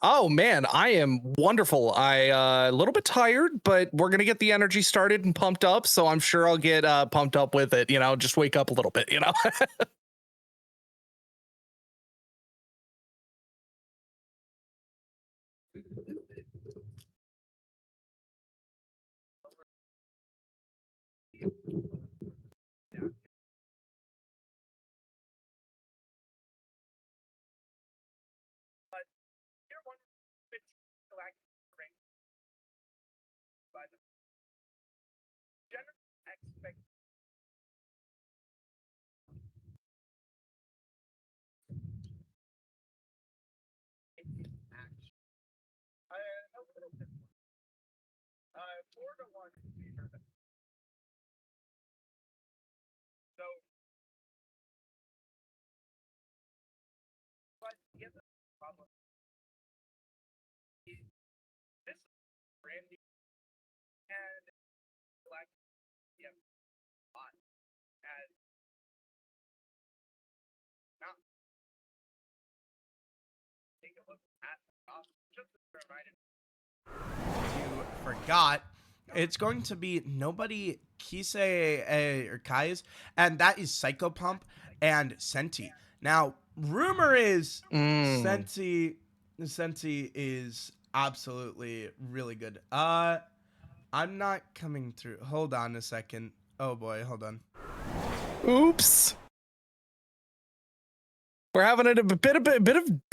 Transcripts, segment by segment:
Oh man, I am wonderful. A little bit tired, but we're gonna get the energy started and pumped up. So I'm sure I'll get pumped up with it. Just wake up a little bit. You forgot. It's going to be nobody Kise or Kai's, and that is Psycho Pump and Senti. Now, rumor is Mm. Senti is absolutely really good. I'm not coming through. Hold on a second. Oh boy, hold on. Oops. We're having a bit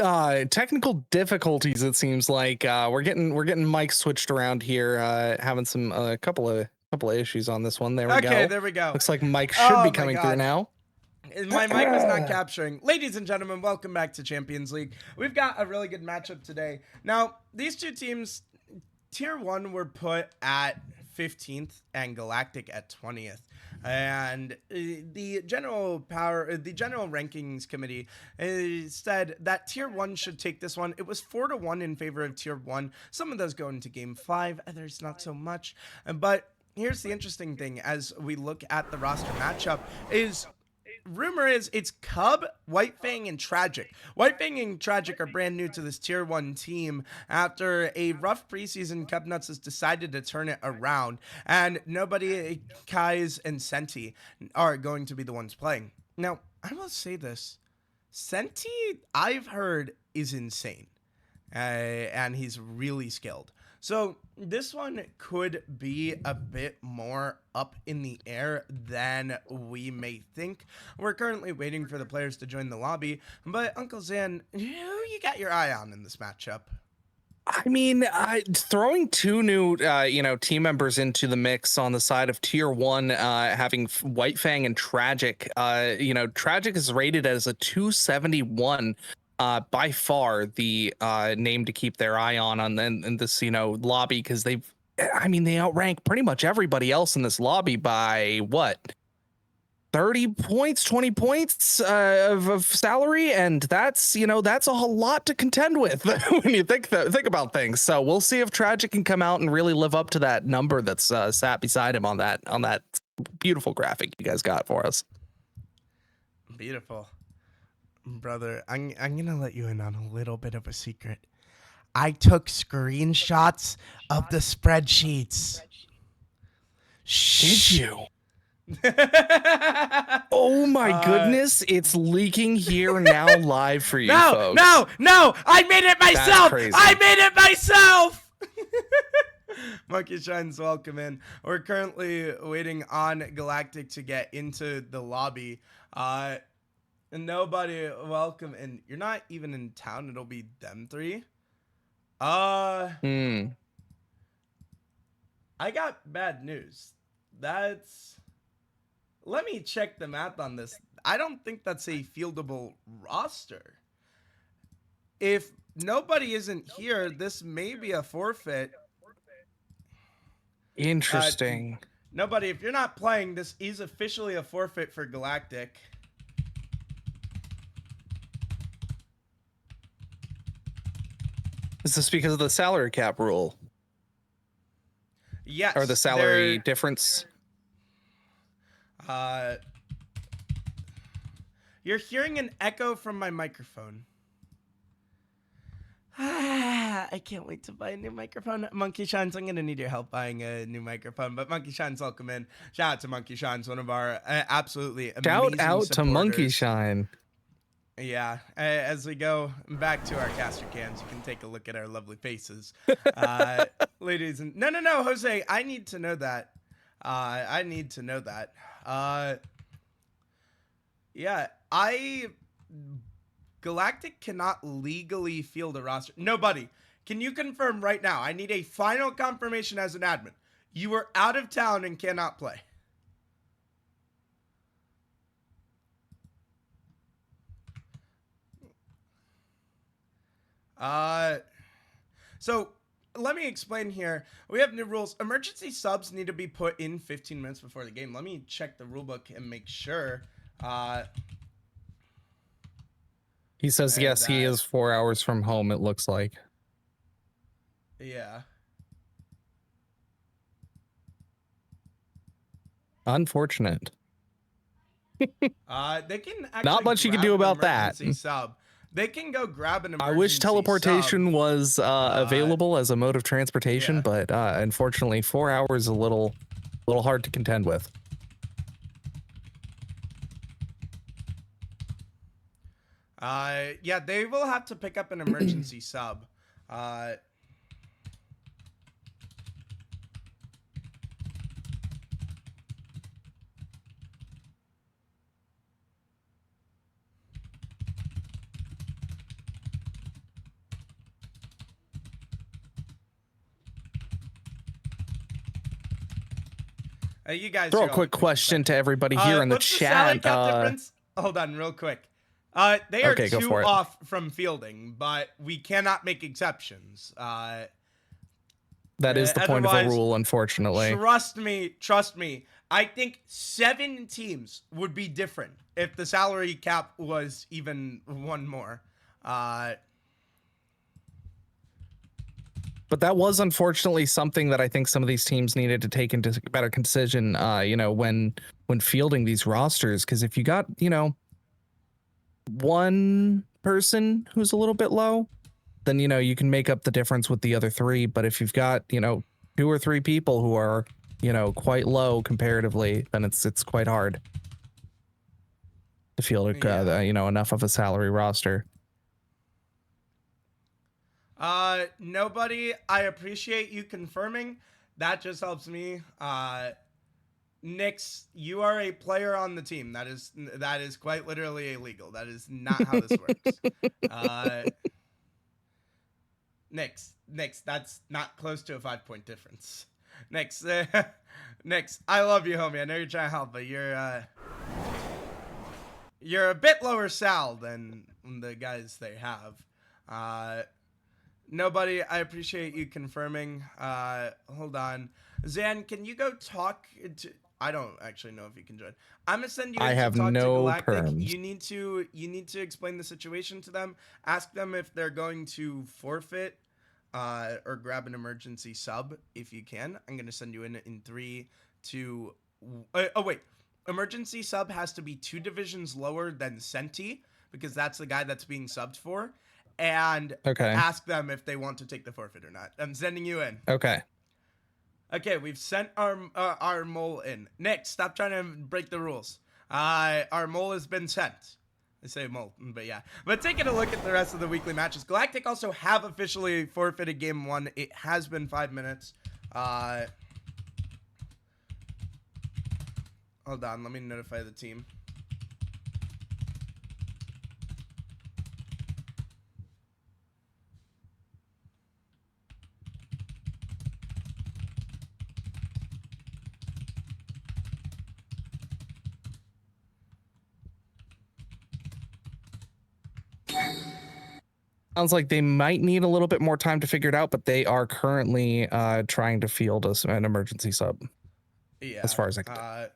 of technical difficulties. It seems like we're getting mics switched around here. Having some couple of issues on this one. There we Okay, go. there we go. Looks like Mike should be Oh my coming through god. now. My mic was not capturing. Ladies and gentlemen, welcome back to Champions League. We've got a really good matchup today. Now, these two teams, Tier 1 were put at 15th and Galactic at 20th. And the general rankings committee said that Tier 1 should take this one. It was 4-1 in favor of Tier 1. Some of those go into Game 5, others not so much. But here's the interesting thing as we look at the roster matchup is rumor is it's Cub, White Fang, and Tragic. White Fang and Tragic are brand new to this Tier 1 team after a rough preseason. Cub Nuts has decided to turn it around, and nobody, Kai's and Senti, are going to be the ones playing. Now, I will say this. Senti, I've heard, is insane, and he's really skilled. So this one could be a bit more up in the air than we may think. We're currently waiting for the players to join the lobby, but Uncle Zan, who you got your eye on in this matchup? I mean, throwing two new, team members into the mix on the side of Tier 1, having White Fang and Tragic. Tragic is rated as a 271. By far the name to keep their eye on in this, lobby, because they outrank pretty much everybody else in this lobby by what? 30 points, 20 points of salary, and that's a whole lot to contend with when you think about things. So we'll see if Tragic can come out and really live up to that number that's sat beside him on that beautiful graphic you guys got for us. Beautiful. Brother, I'm gonna let you in on a little bit of a secret. I took screenshots of the spreadsheets. Did you? Oh my goodness, it's leaking here now live for you folks. No, I made it myself. I made it myself. Monkey Shine's welcome in. We're currently waiting on Galactic to get into the lobby. And nobody welcome, and you're not even in town. It'll be them three. I got bad news. Let me check the math on this. I don't think that's a fieldable roster. If nobody isn't here, this may be a forfeit. Interesting. Nobody, if you're not playing, this is officially a forfeit for Galactic. Is this because of the salary cap rule? Yes. Or the salary difference? You're hearing an echo from my microphone. I can't wait to buy a new microphone. Monkey Shines, I'm gonna need your help buying a new microphone. But Monkey Shines, welcome in. Shout out to Monkey Shines, one of our absolutely Shout amazing out to Monkey supporters. Shine. Yeah, as we go back to our caster cams, you can take a look at our lovely faces. Ladies and no, Jose, I need to know that. I need to know that. Yeah, Galactic cannot legally field a roster. Nobody. Can you confirm right now? I need a final confirmation as an admin. You are out of town and cannot play. So let me explain here. We have new rules. Emergency subs need to be put in 15 minutes before the game. Let me check the rulebook and make sure. He says, yes, he is 4 hours from home, it looks like. Yeah. Unfortunate. They can actually not much you can do about that. Sub. They can go grab an emergency I wish teleportation sub. was available as a mode of transportation, yeah. but unfortunately 4 hours is a little hard to contend with. Yeah, they will have to pick up an emergency sub. You guys throw a quick question to everybody here in the chat. Hold on, real quick. They are okay, 2 off from fielding, but we cannot make exceptions. That is the point of the rule, unfortunately. Trust me. I think 7 teams would be different if the salary cap was even 1 more. But that was unfortunately something that I think some of these teams needed to take into better consideration, when fielding these rosters. Because if you got, one person who's a little bit low, then, you can make up the difference with the other 3. But if you've got, 2 or 3 people who are, quite low comparatively, then it's quite hard to field, enough of a salary roster. Nobody, I appreciate you confirming. That just helps me. Nix, you are a player on the team. That is quite literally illegal. That is not how this works. Nix, that's not close to a 5-point difference. Nix, Nix, I love you, homie. I know you're trying to help, but you're a bit lower sal than the guys they have. Nobody, I appreciate you confirming. Hold on. Zan, can you go talk to... I don't actually know if you can join. I'm gonna send you I have to talk no to Galactic. perms. You need to explain the situation to them. Ask them if they're going to forfeit or grab an emergency sub if you can. I'm gonna send you in 3, 2... oh, wait. Emergency sub has to be 2 divisions lower than Senti because that's the guy that's being subbed for. And ask them if they want to take the forfeit or not. I'm sending you in. Okay. Okay, we've sent our mole in. Nick, stop trying to break the rules. Our mole has been sent. I say mole, but yeah. But taking a look at the rest of the weekly matches, Galactic also have officially forfeited game 1. It has been 5 minutes. Hold on, let me notify the team. Sounds like they might need a little bit more time to figure it out, but they are currently trying to field an emergency sub. Yeah. As far as I can tell.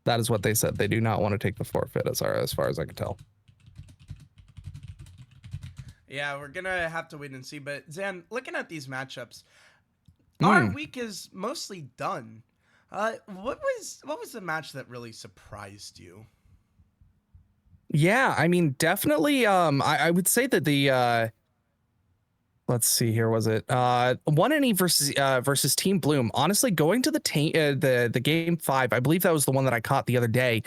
That is what they said. They do not want to take the forfeit as far as I can tell. Yeah, we're going to have to wait and see. But Zan, looking at these matchups, our week is mostly done. What was the match that really surprised you? Yeah, I mean, definitely. I would say that let's see here. Was it 1NE versus Team Bloom? Honestly, going to the game 5, I believe that was the one that I caught the other day.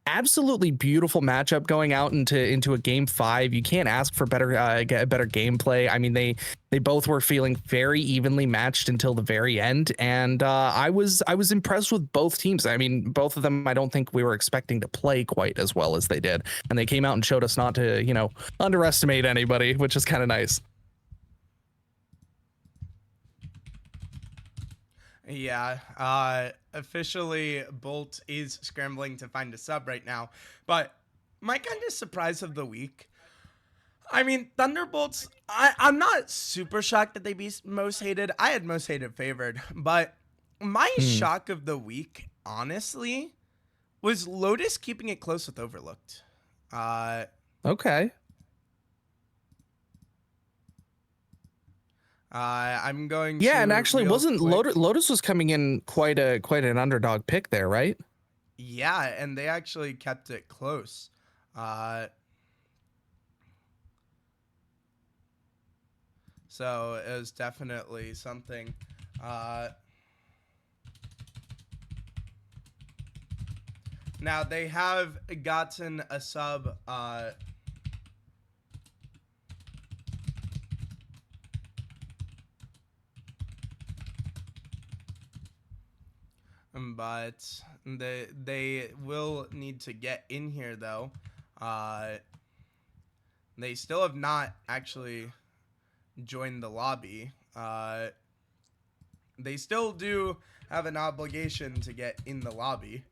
Absolutely beautiful matchup going out into a game 5. You can't ask for better gameplay. I mean, they both were feeling very evenly matched until the very end, and I was impressed with both teams. I mean, both of them, I don't think we were expecting to play quite as well as they did, and they came out and showed us not to, underestimate anybody, which is kind of nice. Yeah, officially Bolt is scrambling to find a sub right now, but my kind of surprise of the week, I mean, Thunderbolts, I'm not super shocked that they be most hated. I had most hated favored, but my shock of the week, honestly, was Lotus keeping it close with Overlooked. Okay. I'm going Yeah, to and actually wasn't Lotus was coming in quite an underdog pick there, right? Yeah, and they actually kept it close. So it was definitely something. Now they have gotten a sub. But they will need to get in here though. They still have not actually joined the lobby. They still do have an obligation to get in the lobby.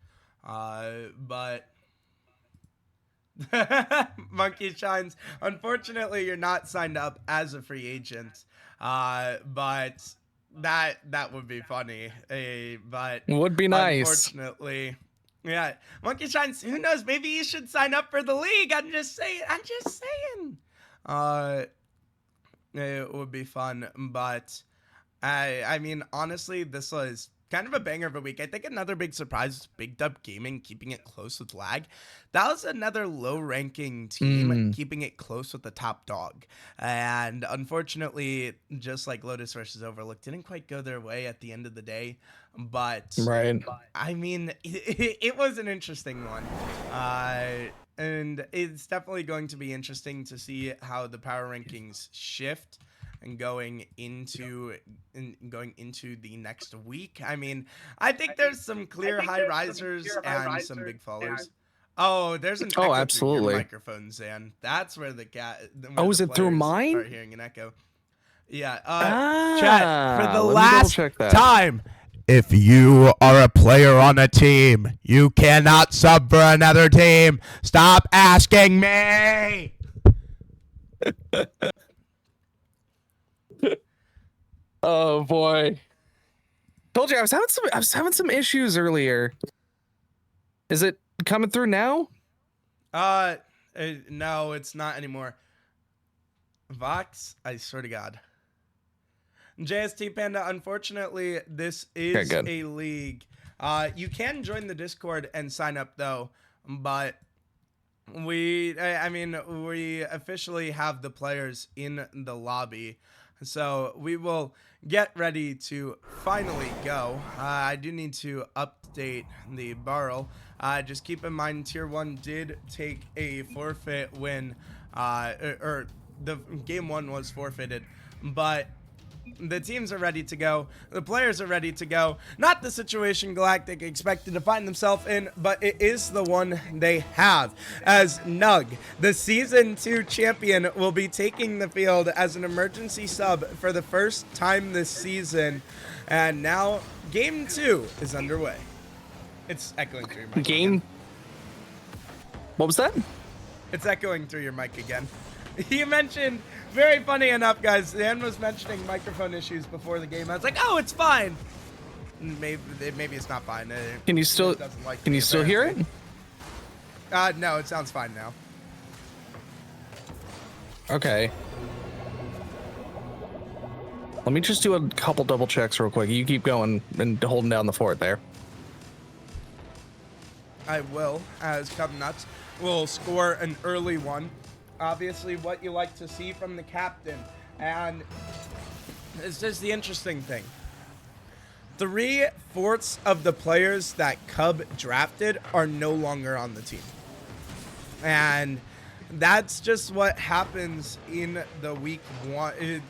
But Monkey Shines, unfortunately you're not signed up as a free agent. But that would be funny. But it would be nice. Unfortunately, yeah, Monkey Shines. Who knows? Maybe you should sign up for the league. I'm just saying. It would be fun, but I mean, honestly, this was kind of a banger of a week. I think another big surprise was Big Dub Gaming keeping it close with Lag. That was another low-ranking team keeping it close with the top dog. And unfortunately, just like Lotus versus Overlook, didn't quite go their way at the end of the day. But, right. I mean, it was an interesting one. And it's definitely going to be interesting to see how the power rankings shift and going into the next week. I mean, I think there's some clear high risers and some big fallers. Oh, there's an echo absolutely through your microphone, Zan. That's where the is it through mine? Start hearing an echo. Yeah. Chat, for the last time, if you are a player on a team, you cannot sub for another team. Stop asking me. Oh boy. Told you I was having some issues earlier. Is it coming through now? No, it's not anymore. Vox, I swear to God. JST Panda, unfortunately, this is a league. You can join the Discord and sign up though, but we officially have the players in the lobby. So we will get ready to finally go. I do need to update the barrel. Just keep in mind, Tier 1 did take a forfeit when, or the game 1 was forfeited, but the teams are ready to go. The players are ready to go. Not the situation Galactic expected to find themselves in, but it is the one they have. As Nug, the Season 2 champion, will be taking the field as an emergency sub for the first time this season. And now, Game 2 is underway. It's echoing through your mic. Again. What was that? It's echoing through your mic again. You mentioned, very funny enough, guys, Dan was mentioning microphone issues before the game. I was like, oh, it's fine. Maybe it's not fine. Can you still hear it? No, it sounds fine now. Okay. Let me just do a couple double checks real quick. You keep going and holding down the fort there. I will, as Cub Nuts will score an early one. Obviously, what you like to see from the captain. And it's just the interesting thing. 3/4 of the players that Cub drafted are no longer on the team. And that's just what happens in the week one.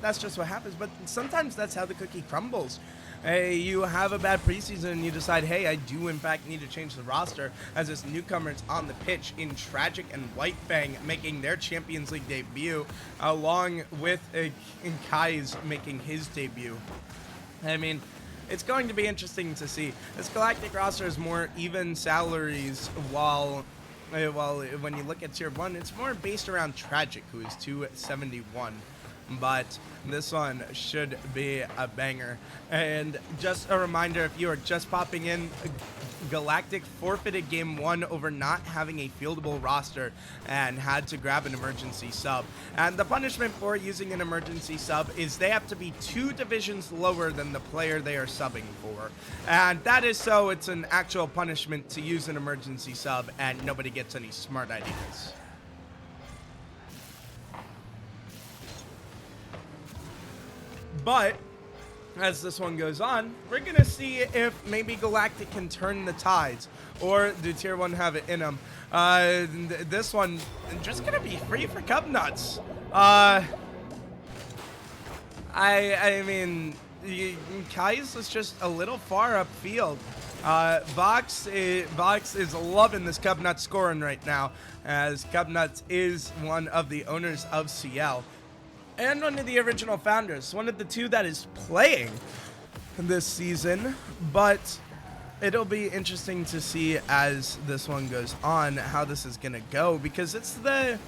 That's just what happens, but sometimes that's how the cookie crumbles. You have a bad preseason and you decide, hey, I do in fact need to change the roster, as this newcomers on the pitch in Tragic and White Fang making their Champions League debut, along with Kai's making his debut. I mean, it's going to be interesting to see. This Galactic roster is more even salaries, while when you look at Tier 1, it's more based around Tragic, who is 271. But this one should be a banger. And just a reminder, if you are just popping in, Galactic forfeited game 1 over not having a fieldable roster and had to grab an emergency sub. And the punishment for using an emergency sub is they have to be 2 divisions lower than the player they are subbing for. And that is so it's an actual punishment to use an emergency sub and nobody gets any smart ideas. But as this one goes on, we're going to see if maybe Galactic can turn the tides, or do Tier 1 have it in them. This one just going to be free for Cub Nuts. I mean, Kai's is just a little far upfield. Vox is loving this Cub Nuts scoring right now, as Cub Nuts is one of the owners of CL. And one of the original founders, one of the 2 that is playing this season. But it'll be interesting to see as this one goes on how this is gonna go, because it's the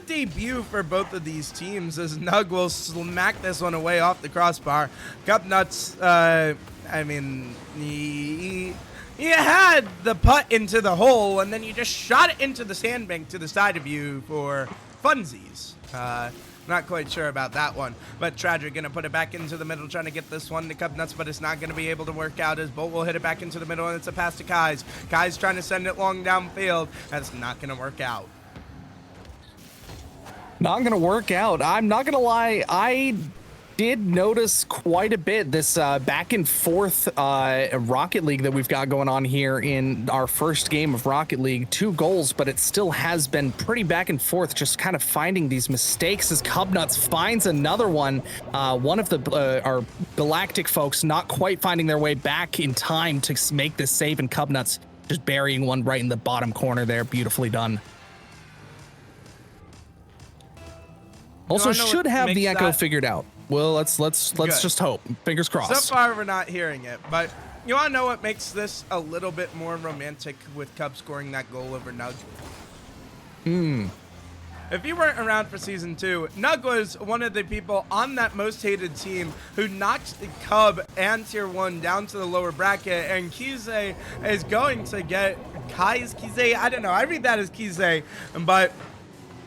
debut for both of these teams, as Nug will smack this one away off the crossbar. Cup Nuts, I mean, he had the putt into the hole, and then you just shot it into the sandbank to the side of you for funsies. Not quite sure about that one, but Tragic gonna put it back into the middle, trying to get this one to Cub Nuts, but it's not gonna be able to work out, as Bolt will hit it back into the middle, and it's a pass to Kai's. Kai's trying to send it long downfield. That's not gonna work out. Not gonna work out. I'm not gonna lie, I did notice quite a bit this back and forth Rocket League that we've got going on here in our first game of Rocket League. 2 goals, but it still has been pretty back and forth, just kind of finding these mistakes as Cub Nuts finds another one. One of our Galactic folks not quite finding their way back in time to make this save, and Cub Nuts just burying one right in the bottom corner there. Beautifully done. Also should have the echo figured out. Well, let's just hope. Fingers crossed. So far, we're not hearing it, but you want to know what makes this a little bit more romantic with Cub scoring that goal over Nug? If you weren't around for Season 2, Nug was one of the people on that most hated team who knocked Cub and Tier 1 down to the lower bracket, and Kize is going to get Kize. I don't know. I read that as Kize, but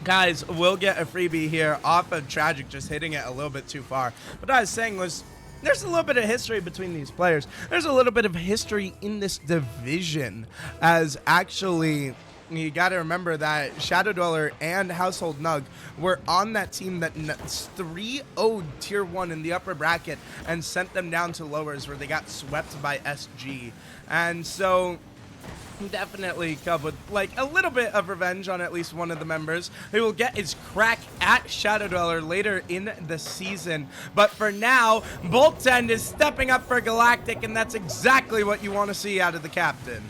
guys, we'll get a freebie here off of Tragic just hitting it a little bit too far. What I was saying was, there's a little bit of history between these players. There's a little bit of history in this division, as actually, you got to remember that Shadow Dweller and Household Nug were on that team that 3-0'd Tier 1 in the upper bracket and sent them down to lowers, where they got swept by SG. And so definitely Cub would like a little bit of revenge on at least one of the members, who will get his crack at Shadow Dweller later in the season. But for now, Boltend is stepping up for Galactic, and that's exactly what you want to see out of the captain.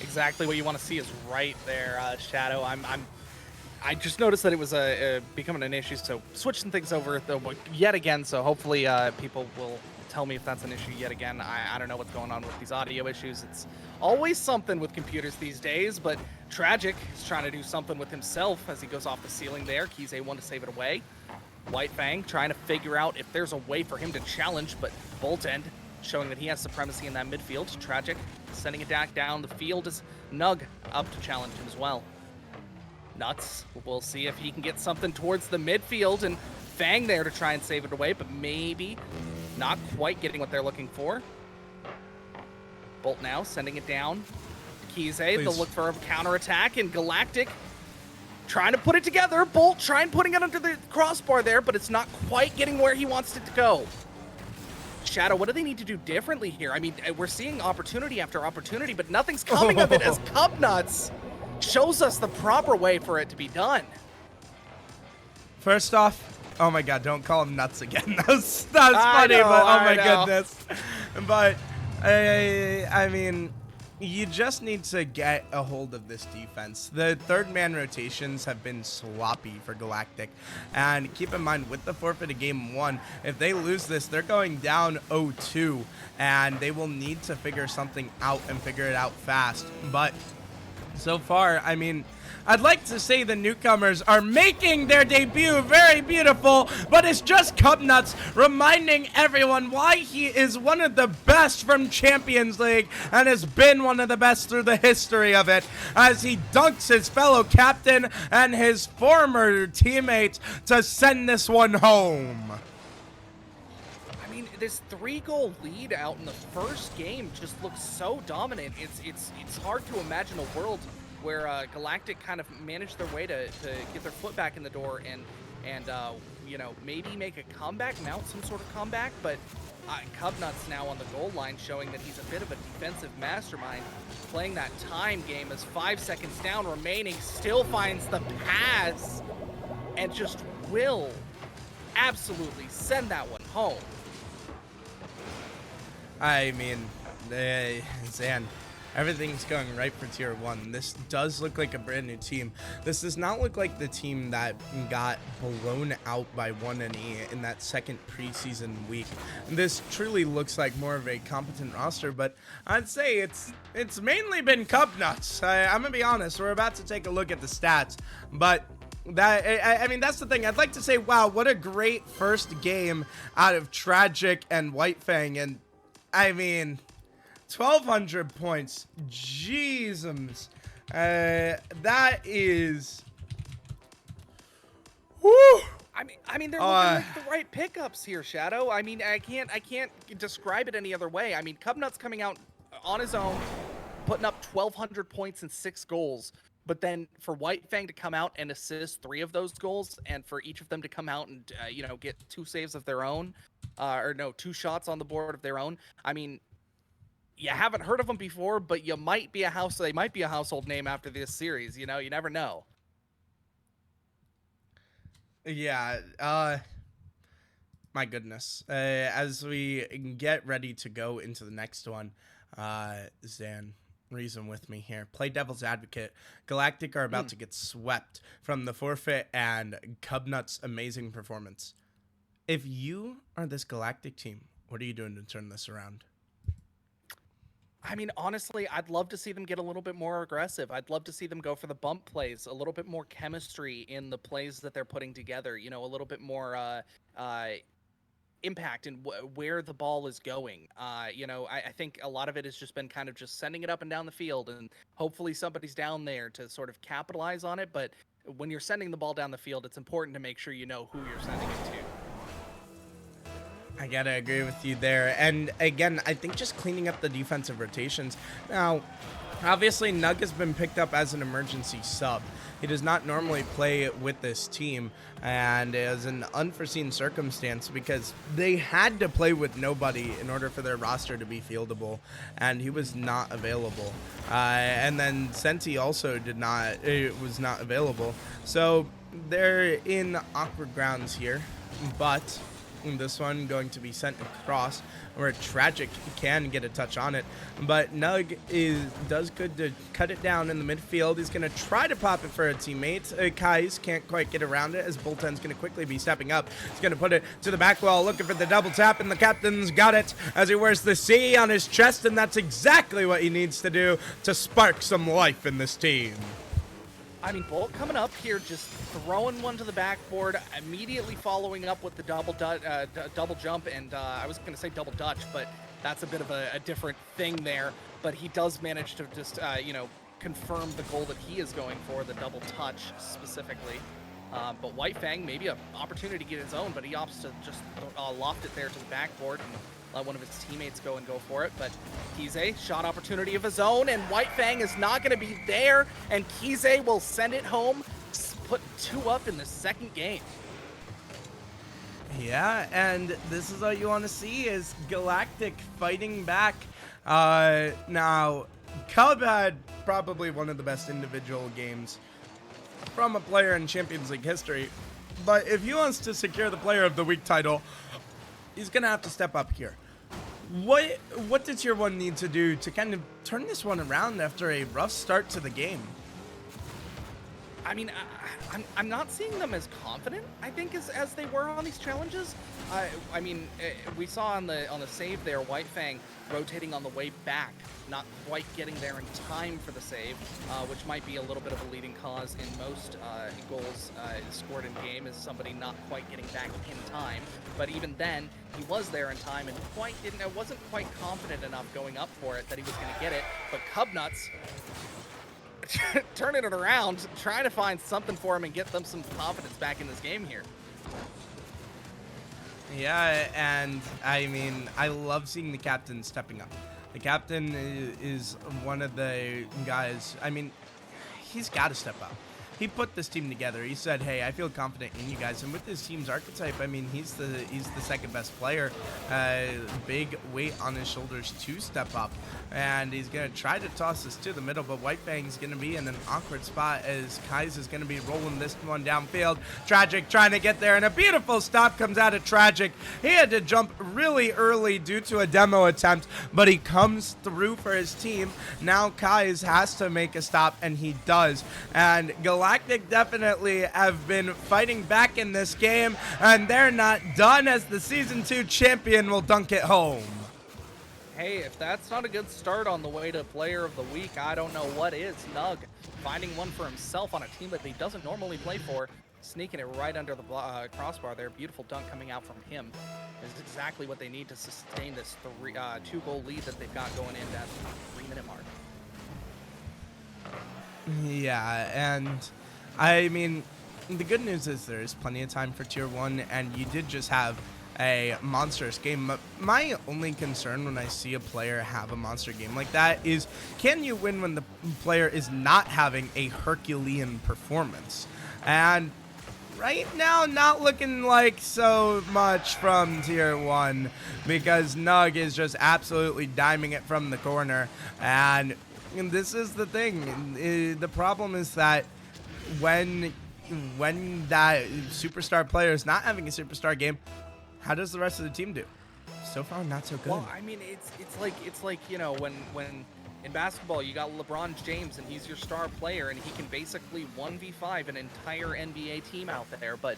Exactly what you want to see is right there, Shadow. I just noticed that it was becoming an issue, so switching things over yet again. So hopefully people will tell me if that's an issue yet again. I don't know what's going on with these audio issues. It's always something with computers these days, but Tragic is trying to do something with himself as he goes off the ceiling there. Keys A1 to save it away. White Fang trying to figure out if there's a way for him to challenge, but Boltend showing that he has supremacy in that midfield. Tragic sending it back down the field as Nug up to challenge him as well. Nuts, we'll see if he can get something towards the midfield, and Fang there to try and save it away, but maybe not quite getting what they're looking for. Bolt now sending it down to Marquise. They'll look for a counterattack, and Galactic trying to put it together. Bolt trying putting it under the crossbar there, but it's not quite getting where he wants it to go. Shadow, what do they need to do differently here? I mean, we're seeing opportunity after opportunity, but nothing's coming of it as Cubnuts shows us the proper way for it to be done. First off, oh my god, don't call him nuts again. That's funny, but oh my goodness. But I mean, you just need to get a hold of this defense. The third man rotations have been sloppy for Galactic. And keep in mind, with the forfeit of game 1, if they lose this, they're going down 0-2. And they will need to figure something out and figure it out fast. But so far, I mean, I'd like to say the newcomers are making their debut very beautiful, but it's just Cubnuts reminding everyone why he is one of the best from Champions League and has been one of the best through the history of it, as he dunks his fellow captain and his former teammate to send this one home. I mean, this 3-goal lead out in the first game just looks so dominant. It's hard to imagine a world where Galactic kind of managed their way to get their foot back in the door and you know, maybe make a comeback, mount some sort of comeback. But Cubnuts now on the goal line, showing that he's a bit of a defensive mastermind, playing that time game as 5 seconds down remaining, still finds the pass and just will absolutely send that one home. I mean, Zan, everything's going right for Tier 1. This does look like a brand new team. This does not look like the team that got blown out by 1NE in that second preseason week. This truly looks like more of a competent roster, but I'd say it's mainly been Cubnuts. I'm gonna be honest. We're about to take a look at the stats, but I mean, that's the thing. I'd like to say, wow, what a great first game out of Tragic and Whitefang, and I mean, 1,200 points. Jesus. That is... Woo! I mean, they're looking like the right pickups here, Shadow. I mean, I can't describe it any other way. I mean, Cubnuts coming out on his own, putting up 1,200 points and 6 goals. But then for Whitefang to come out and assist 3 of those goals, and for each of them to come out and you know, get 2 saves of their own, or no, 2 shots on the board of their own. I mean, you haven't heard of them before, but they might be a household name after this series. You know, you never know. Yeah. My goodness. As we get ready to go into the next one, Zan, reason with me here. Play devil's advocate. Galactic are about to get swept from the forfeit and Cubnuts' amazing performance. If you are this Galactic team, what are you doing to turn this around? I mean, honestly, I'd love to see them get a little bit more aggressive. I'd love to see them go for the bump plays, a little bit more chemistry in the plays that they're putting together, you know, a little bit more impact in where the ball is going. You know, I think a lot of it has just been kind of just sending it up and down the field, and hopefully somebody's down there to sort of capitalize on it. But when you're sending the ball down the field, it's important to make sure you know who you're sending it to. I gotta agree with you there. And again, I think just cleaning up the defensive rotations. Now, obviously, Nug has been picked up as an emergency sub. He does not normally play with this team, and as an unforeseen circumstance because they had to play with nobody in order for their roster to be fieldable, and he was not available. And then Senti also was not available. So they're in awkward grounds here, but this one going to be sent across where Tragic can get a touch on it, but Nug does good to cut it down in the midfield. He's going to try to pop it for a teammate. Kais can't quite get around it as Bolten's going to quickly be stepping up. He's going to put it to the back wall, looking for the double tap, and the captain's got it as he wears the C on his chest, and that's exactly what he needs to do to spark some life in this team. I mean, Bolt coming up here, just throwing one to the backboard, immediately following up with the double jump, and I was going to say double Dutch, but that's a bit of a different thing there. But he does manage to just, you know, confirm the goal that he is going for, the double touch specifically. But Whitefang, maybe an opportunity to get his own, but he opts to just loft it there to the backboard. And let one of his teammates go for it, but Kize, shot opportunity of his own, and White Fang is not going to be there, and Kize will send it home, put 2 up in the second game. Yeah, and this is what you want to see is Galactic fighting back. Now, Cub had probably one of the best individual games from a player in Champions League history, but if he wants to secure the Player of the Week title, he's going to have to step up here. What did Tier 1 need to do to kind of turn this one around after a rough start to the game? I mean, I'm not seeing them as confident, I think, as they were on these challenges. I mean, we saw on the save there, White Fang rotating on the way back, not quite getting there in time for the save, which might be a little bit of a leading cause in most goals scored in game, is somebody not quite getting back in time. But even then, he was there in time and wasn't quite confident enough going up for it that he was going to get it. But Cubnuts turning it around, trying to find something for him and get them some confidence back in this game here. Yeah, and I mean, I love seeing the captain stepping up. The captain is one of the guys, I mean, he's got to step up. He put this team together. He said, hey, I feel confident in you guys. And with his team's archetype, I mean, he's the second best player. Big weight on his shoulders to step up. And he's going to try to toss this to the middle, but White Fang's going to be in an awkward spot as Kai's is going to be rolling this one downfield. Tragic trying to get there, and a beautiful stop comes out of Tragic. He had to jump really early due to a demo attempt, but he comes through for his team. Now Kai's has to make a stop, and he does. And Galactic definitely have been fighting back in this game, and they're not done as the Season 2 champion will dunk it home. Hey, if that's not a good start on the way to Player of the Week, I don't know what is. Nug finding one for himself on a team that he doesn't normally play for, sneaking it right under the crossbar there. Beautiful dunk coming out from him. Is exactly what they need to sustain this 2-goal lead that they've got going into that 3-minute mark. Yeah, and I mean, the good news is there's plenty of time for Tier 1, and you did just have a monstrous game. My only concern when I see a player have a monster game like that is, can you win when the player is not having a Herculean performance? And right now, not looking like so much from Tier 1, because Nug is just absolutely diming it from the corner. And this is the thing. The problem is that when that superstar player is not having a superstar game, how does the rest of the team do? So far, not so good. Well, I mean, it's like you know, when in basketball you got LeBron James and he's your star player and he can basically 1v5 an entire NBA team out there, but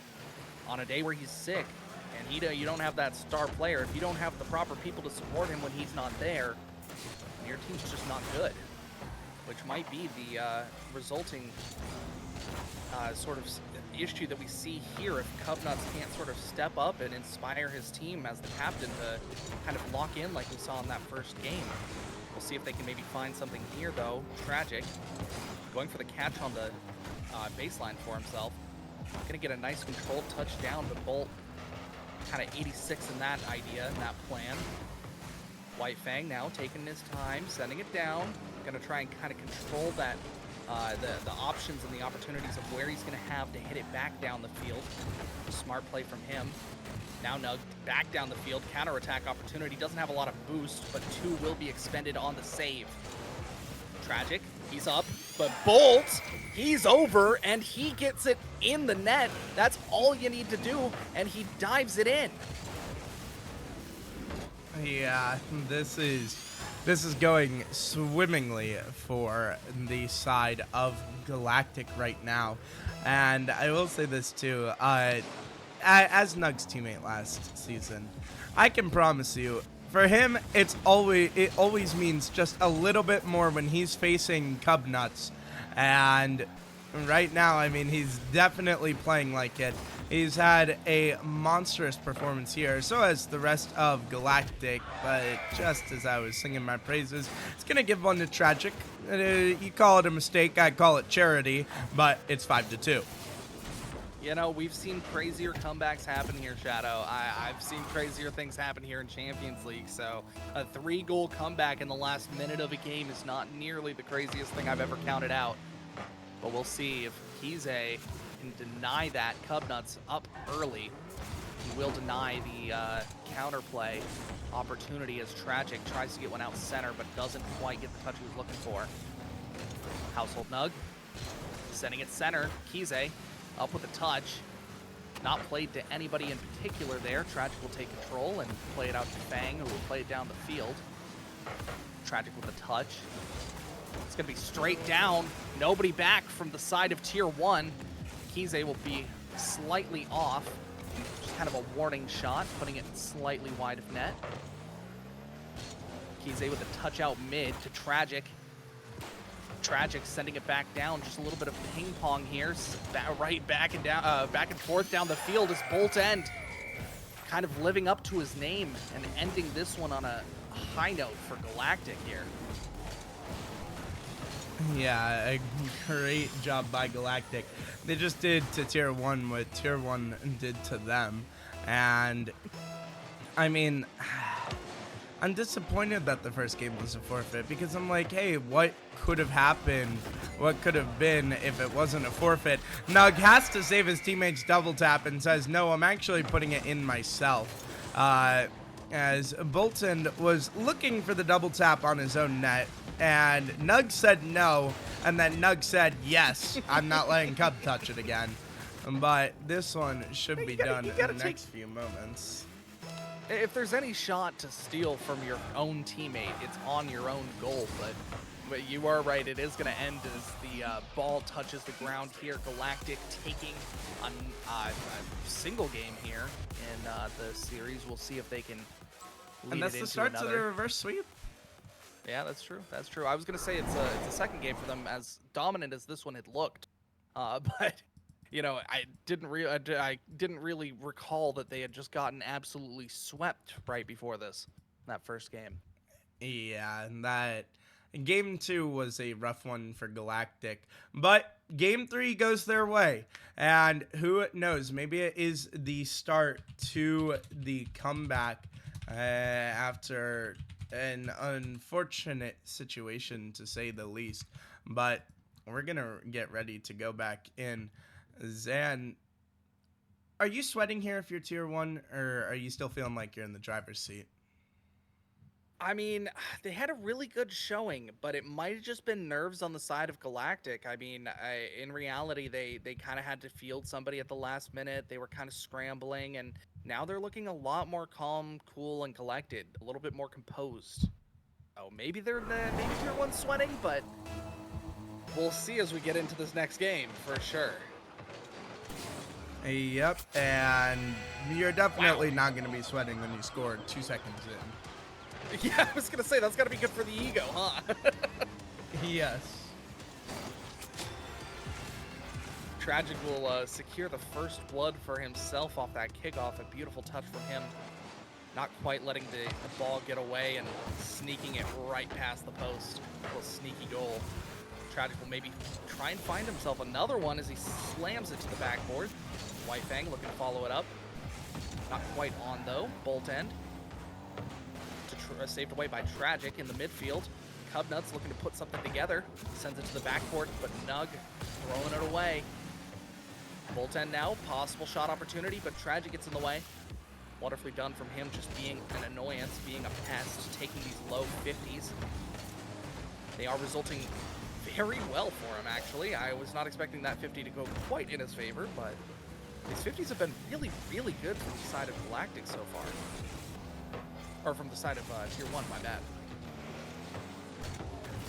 on a day where he's sick and you don't have that star player, if you don't have the proper people to support him when he's not there, your team's just not good, which might be the resulting sort of issue that we see here if Cubnuts can't sort of step up and inspire his team as the captain to kind of lock in like we saw in that first game. We'll see if they can maybe find something here, though. Tragic going for the catch on the baseline for himself. Gonna get a nice controlled touchdown, but Bolt kind of 86 in that idea, in that plan. White Fang now taking his time, sending it down. Gonna try and kind of control that the options and the opportunities of where he's going to have to hit it back down the field. Smart play from him. Now Nug back down the field. Counterattack opportunity. Doesn't have a lot of boost, but 2 will be expended on the save. Tragic. He's up, but Bolt, he's over, and he gets it in the net. That's all you need to do, and he dives it in. Yeah, this is going swimmingly for the side of Galactic right now. And I will say this too, as Nug's teammate last season, I can promise you, for him, it always means just a little bit more when he's facing Cubnuts. And right now, I mean, he's definitely playing like it. He's had a monstrous performance here, so has the rest of Galactic, but just as I was singing my praises, it's going to give one to Tragic. You call it a mistake, I call it charity, but it's 5-2. You know, we've seen crazier comebacks happen here, Shadow. I've seen crazier things happen here in Champions League, so a 3-goal comeback in the last minute of a game is not nearly the craziest thing I've ever counted out. But we'll see if Kize can deny that. Cubnuts up early. He will deny the counterplay opportunity as Tragic tries to get one out center, but doesn't quite get the touch he was looking for. Household Nug, sending it center. Kize up with a touch. Not played to anybody in particular there. Tragic will take control and play it out to Fang, who will play it down the field. Tragic with a touch. It's going to be straight down. Nobody back from the side of Tier 1. Kize will be slightly off. Just kind of a warning shot, putting it slightly wide of net. Kize with a touch out mid to Tragic. Tragic sending it back down. Just a little bit of ping pong here. Right back and down, back and forth down the field as Bolt End kind of living up to his name and ending this one on a high note for Galactic here. Yeah, a great job by Galactic. They just did to Tier 1 what Tier 1 did to them. And, I mean, I'm disappointed that the first game was a forfeit because I'm like, hey, what could have happened? What could have been if it wasn't a forfeit? Nug has to save his teammate's double tap and says, no, I'm actually putting it in myself. As Bolton was looking for the double tap on his own net. And Nug said no, and then Nug said yes. I'm not letting Cub touch it again. But this one should be done in the next few moments. If there's any shot to steal from your own teammate, it's on your own goal. But you are right, it is going to end as the ball touches the ground here. Galactic taking a single game here in the series. We'll see if they can lead and that's it the into start another. to the reverse sweep. Yeah, that's true. That's true. I was gonna say it's a second game for them, as dominant as this one had looked, but you know, I didn't really recall that they had just gotten absolutely swept right before that first game. Yeah, and that game 2 was a rough one for Galactic, but game 3 goes their way, and who knows? Maybe it is the start to the comeback after an unfortunate situation, to say the least. But we're gonna get ready to go back in. Zan, are you sweating here if you're Tier 1, or are you still feeling like you're in the driver's seat? I mean, they had a really good showing, but it might have just been nerves on the side of Galactic. I mean, in reality, they kind of had to field somebody at the last minute. They were kind of scrambling, and now they're looking a lot more calm, cool, and collected, a little bit more composed. Oh, maybe Tier 1's sweating, but we'll see as we get into this next game for sure. Yep, and you're definitely not going to be sweating when you score 2 seconds in. Yeah, I was going to say, that's got to be good for the ego, huh? Yes. Tragic will secure the first blood for himself off that kickoff. A beautiful touch from him. Not quite letting the ball get away and sneaking it right past the post. A little sneaky goal. Tragic will maybe try and find himself another one as he slams it to the backboard. White Fang looking to follow it up. Not quite on, though. Bolt End. Saved away by Tragic in the midfield. Cubnuts looking to put something together. Sends it to the backcourt, but Nug throwing it away. Bolt End now. Possible shot opportunity, but Tragic gets in the way. Wonderfully done from him, just being an annoyance, being a pest, taking these low 50s. They are resulting very well for him, actually. I was not expecting that 50 to go quite in his favor, but these 50s have been really, really good from the side of Galactic so far. Or from the side of Tier 1, my bad.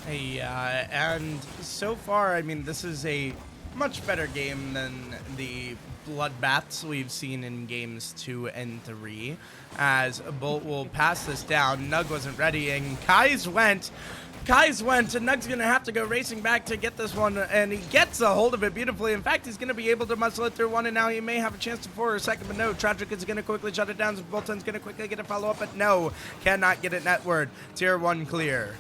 Hey, and so far, I mean, this is a much better game than the bloodbaths we've seen in games 2 and 3. As Bolt will pass this down. Nug wasn't ready, and Kai's went, and Nug's going to have to go racing back to get this one, and he gets a hold of it beautifully. In fact, he's going to be able to muscle it through one, and now he may have a chance for a second, but no, Tragic is going to quickly shut it down, so Bolton's going to quickly get a follow-up, but no, cannot get it netward. Tier 1 clear.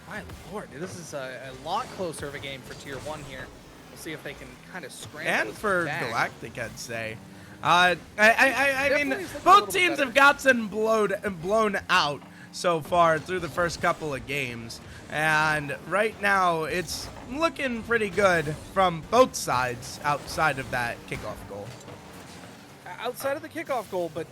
My lord, this is a lot closer of a game for Tier 1 here. We'll see if they can kind of scramble. And for back. Galactic, I'd say. I mean, Definitely is looking a both little teams better. have gotten blown out so far through the first couple of games. And right now, it's looking pretty good from both sides outside of that kickoff goal. Outside of the kickoff goal, but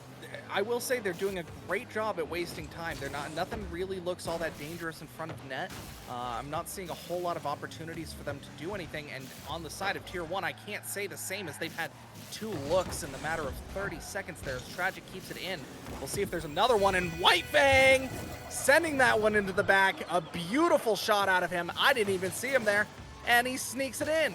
I will say they're doing a great job at wasting time. Nothing really looks all that dangerous in front of net. I'm not seeing a whole lot of opportunities for them to do anything. And on the side of Tier 1, I can't say the same, as they've had 2 looks in the matter of 30 seconds there as Tragic keeps it in. We'll see if there's another one, and White Fang sending that one into the back. A beautiful shot out of him. I didn't even see him there, and he sneaks it in.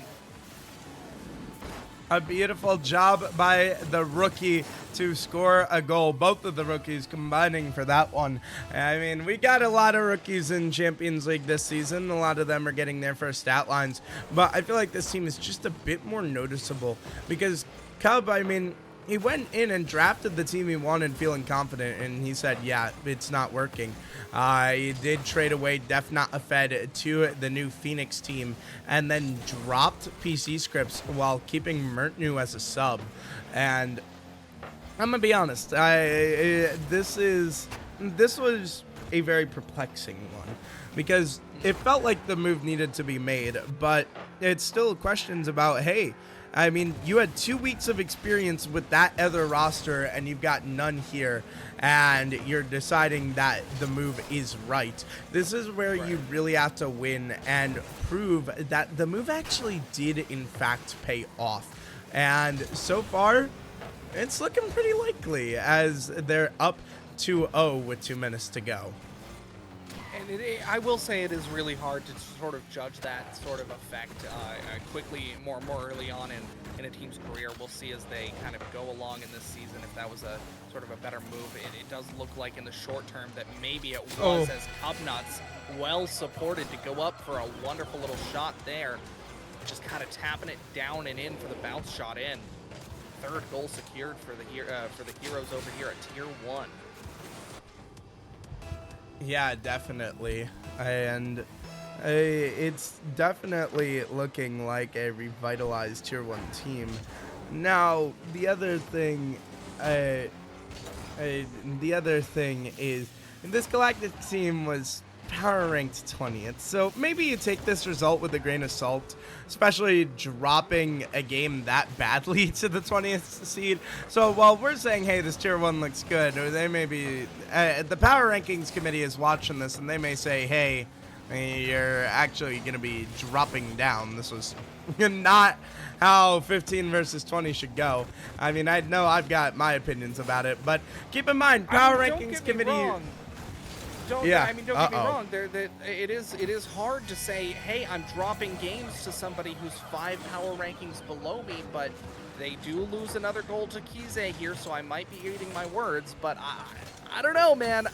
A beautiful job by the rookie to score a goal. Both of the rookies combining for that one. I mean, we got a lot of rookies in Champions League this season. A lot of them are getting their first stat lines. But I feel like this team is just a bit more noticeable because Cub, I mean, he went in and drafted the team he wanted feeling confident, and he said, yeah, it's not working. He did trade away Def Not a Fed to the new Phoenix team and then dropped PC Scripts while keeping Mertnu as a sub. And I'm going to be honest, this was a very perplexing one because it felt like the move needed to be made, but it's still questions about, hey, I mean, you had 2 weeks of experience with that other roster, and you've got none here, and you're deciding that the move is right. This is where you really have to win and prove that the move actually did, in fact, pay off. And so far, it's looking pretty likely as they're up 2-0 with 2 minutes to go. And I will say it is really hard to sort of judge that sort of effect quickly, more early on in a team's career. We'll see as they kind of go along in this season if that was a sort of a better move. It does look like in the short term that maybe it was, as Cubnuts well supported to go up for a wonderful little shot there, just kind of tapping it down and in for the bounce shot in. 3rd goal secured for the Heroes over here at Tier 1. Yeah, definitely. And it's definitely looking like a revitalized Tier 1 team. Now, the other thing is this Galactic team was power ranked 20th. So maybe you take this result with a grain of salt, especially dropping a game that badly to the 20th seed. So while we're saying, hey, this Tier 1 looks good, or they may be, the Power Rankings Committee is watching this and they may say, hey, you're actually going to be dropping down. This was not how 15 versus 20 should go. I mean, I know I've got my opinions about it, but keep in mind, Power Rankings Committee... Don't get me wrong. It is hard to say, hey, I'm dropping games to somebody who's 5 power rankings below me, but they do lose another goal to Kize here, so I might be eating my words. But I don't know, man.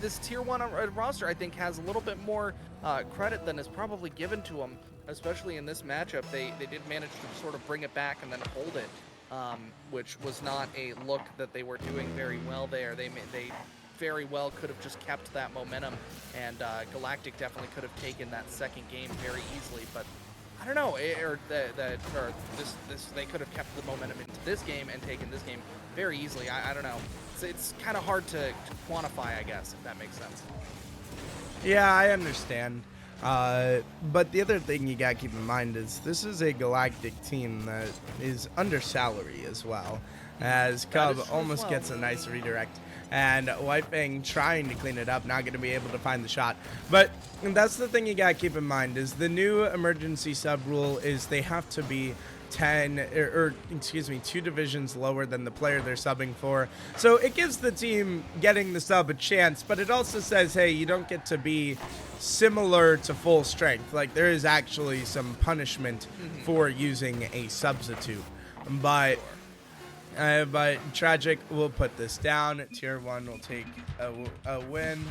This Tier 1 roster, I think, has a little bit more credit than is probably given to them, especially in this matchup. They did manage to sort of bring it back and then hold it, which was not a look that they were doing very well there. They very well could have just kept that momentum, and Galactic definitely could have taken that second game very easily, but I don't know, they could have kept the momentum into this game and taken this game very easily. I don't know. It's kind of hard to quantify, I guess, if that makes sense. Yeah, I understand. But the other thing you gotta keep in mind is this is a Galactic team that is under salary as well, as Cub almost gets a nice redirect. And White Fang trying to clean it up, not going to be able to find the shot. But that's the thing you got to keep in mind is the new emergency sub rule is they have to be 2 divisions lower than the player they're subbing for. So it gives the team getting the sub a chance, but it also says, hey, you don't get to be similar to full strength. Like, there is actually some punishment for using a substitute. But Tragic will put this down. Tier 1 will take a win.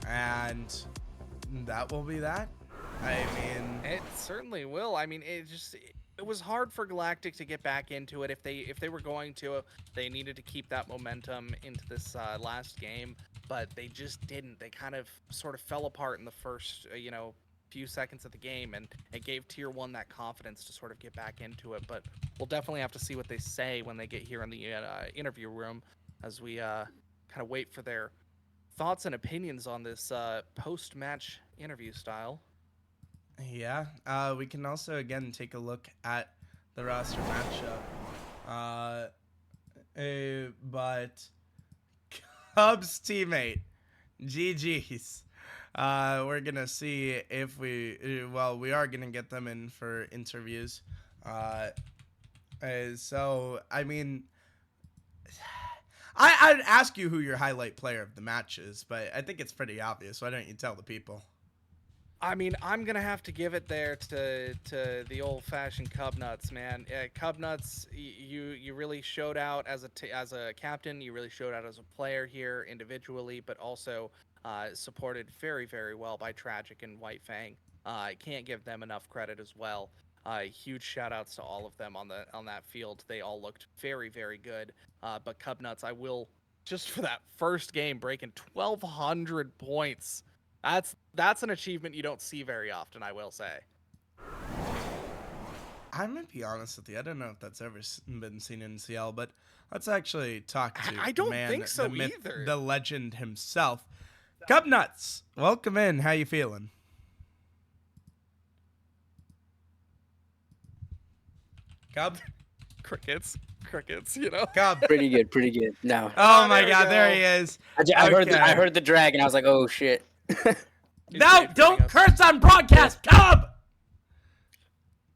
And that will be that. I mean, it certainly will. I mean, it was hard for Galactic to get back into it. If they were going to, they needed to keep that momentum into this last game, but they just didn't. They kind of sort of fell apart in the first, few seconds of the game, and it gave Tier 1 that confidence to sort of get back into it. But we'll definitely have to see what they say when they get here in the interview room as we kind of wait for their thoughts and opinions on this post-match interview style. Yeah, we can also again take a look at the roster matchup. But Cubs teammate, GG's. We're gonna see if we are gonna get them in for interviews. So I mean, I'd ask you who your highlight player of the match is, but I think it's pretty obvious. Why don't you tell the people? I mean, I'm gonna have to give it there to the old-fashioned Cub Nuts, man. Cub Nuts, you really showed out as a captain. You really showed out as a player here individually, but also supported very, very well by Tragic and White Fang. I can't give them enough credit as well. Huge shout-outs to all of them on that field. They all looked very, very good. But Cub Nuts, I will, just for that first game, breaking 1,200 points. That's an achievement you don't see very often, I will say. I'm gonna be honest with you. I don't know if that's ever been seen in CL, but let's actually talk to I don't the man, think so the myth, either. the legend himself. Cub Nuts, welcome in. How you feeling? Cub? Crickets, you know. Cub. Pretty good. No. Oh my there we God, go. there he is. I heard the drag and I was like, oh shit. No, don't curse on broadcast, Cub.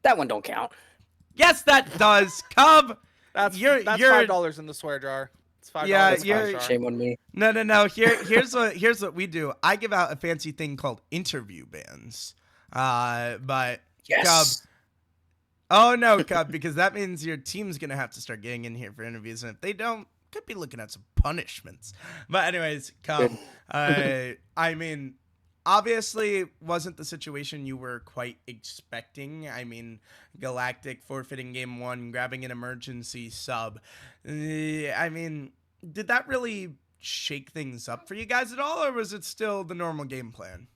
That one don't count. Yes, that does, Cub. That's you're $5 in the swear jar. It's $5. Yeah, in the you're- swear jar. Shame on me. No. Here's what we do. I give out a fancy thing called interview bans. But Yes. Cub. Oh no, Cub, because that means your team's gonna have to start getting in here for interviews, and if they don't, could be looking at some punishments. But anyways, Cub. I mean, obviously wasn't the situation you were quite expecting. I mean, Galactic forfeiting game 1, grabbing an emergency sub. I mean, did that really shake things up for you guys at all, or was it still the normal game plan?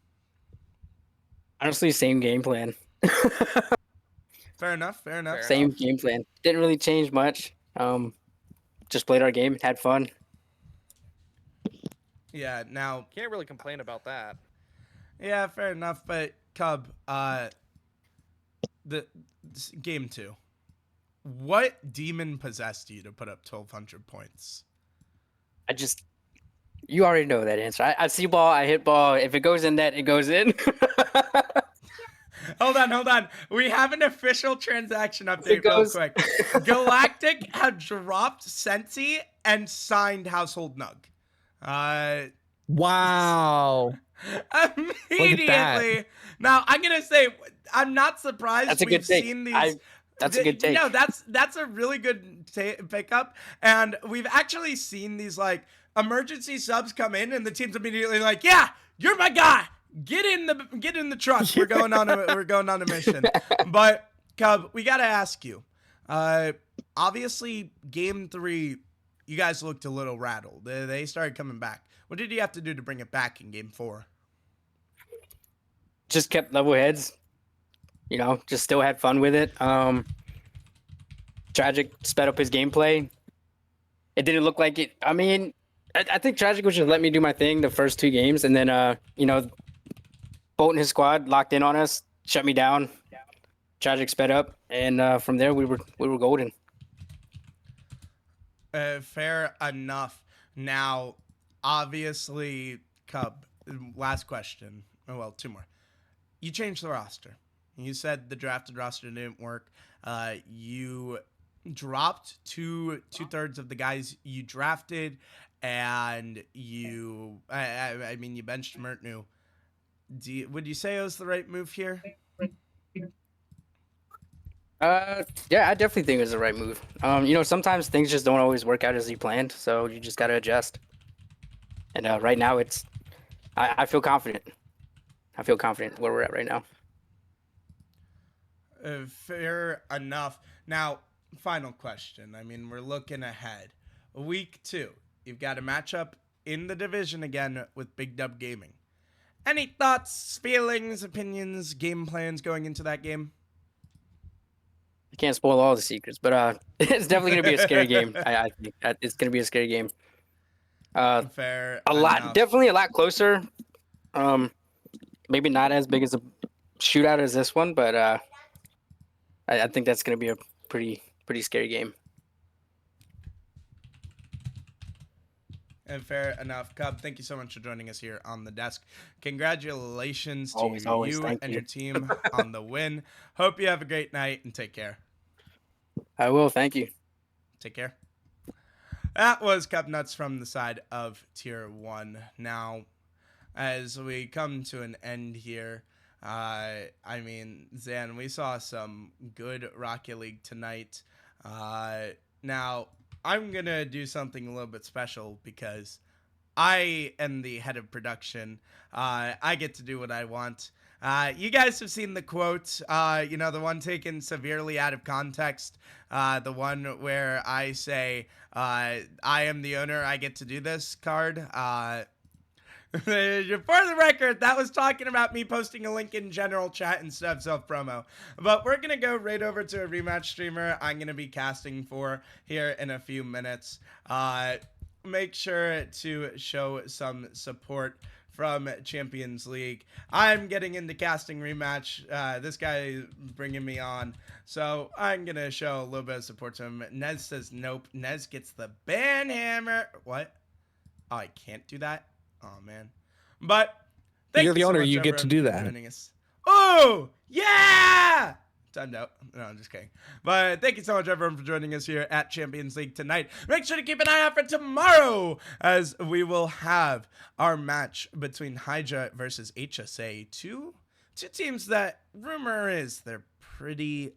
Honestly, same game plan. Fair enough. Same game plan. Didn't really change much. Just played our game, had fun. Yeah, now, Can't really complain about that. yeah, fair enough. But Cub, game 2, what demon possessed you to put up 1,200 points? You already know that answer. I see ball, I hit ball. If it goes in net, it goes in. Hold on. We have an official transaction update real quick. Galactic have dropped Sensi and signed Household Nug. Wow. Immediately. Now, I'm going to say, I'm not surprised That's a good take. seen these. That's a good take. No, that's a really good pickup. And we've actually seen these like emergency subs come in, and the team's immediately like, "Yeah, you're my guy. Get in the truck. We're going on a mission." But Cub, we got to ask you. Obviously, game 3, you guys looked a little rattled. They started coming back. What did you have to do to bring it back in game 4? Just kept level heads. You know, just still had fun with it. Tragic sped up his gameplay. It didn't look like it. I mean, I think Tragic was just let me do my thing the first 2 games, and then Bolt and his squad locked in on us, shut me down. Tragic sped up, and from there we were golden. Fair enough. Now, obviously, Cub, last question. Oh, well, 2 more. You changed the roster. You said the drafted roster didn't work. You dropped 2/3 of the guys you drafted, and you benched Mertnu. Would you say it was the right move here? Yeah, I definitely think it was the right move. Sometimes things just don't always work out as you planned, so you just gotta adjust. And right now, I feel confident. I feel confident where we're at right now. Fair enough. Now, final question. I mean, we're looking ahead. Week 2, you've got a matchup in the division again with Big Dub Gaming. Any thoughts, feelings, opinions, game plans going into that game? I can't spoil all the secrets, but it's definitely gonna be a scary game. I think it's gonna be a scary game. Fair A lot, enough. definitely a lot closer. Maybe not as big as a shootout as this one, but I think that's gonna be a pretty scary game. And fair enough. Cub, thank you so much for joining us here on the desk. Congratulations to Always, you thank and you. your team on the win. Hope you have a great night and take care. I will. Thank you. Take care. That was Cup Nuts from the side of Tier 1. Now, as we come to an end here, I mean, Zan, we saw some good Rocket League tonight. Now, I'm going to do something a little bit special because I am the head of production. I get to do what I want. You guys have seen the quote, you know, the one taken severely out of context, the one where I say, I am the owner, I get to do this card. For the record, that was talking about me posting a link in general chat instead of self-promo. But we're going to go right over to a rematch streamer I'm going to be casting for here in a few minutes. Make sure to show some support from Champions League. I'm getting into casting rematch. This guy is bringing me on. So I'm going to show a little bit of support to him. Nez says nope. Nez gets the ban hammer. What? Oh, I can't do that? Oh, man. But thank You're the you so owner. much, You get to everyone, do for that. joining us. Oh, yeah! Timed out. No, I'm just kidding. But thank you so much, everyone, for joining us here at Champions League tonight. Make sure to keep an eye out for tomorrow, as we will have our match between Hydra versus HSA. Two teams that rumor is they're pretty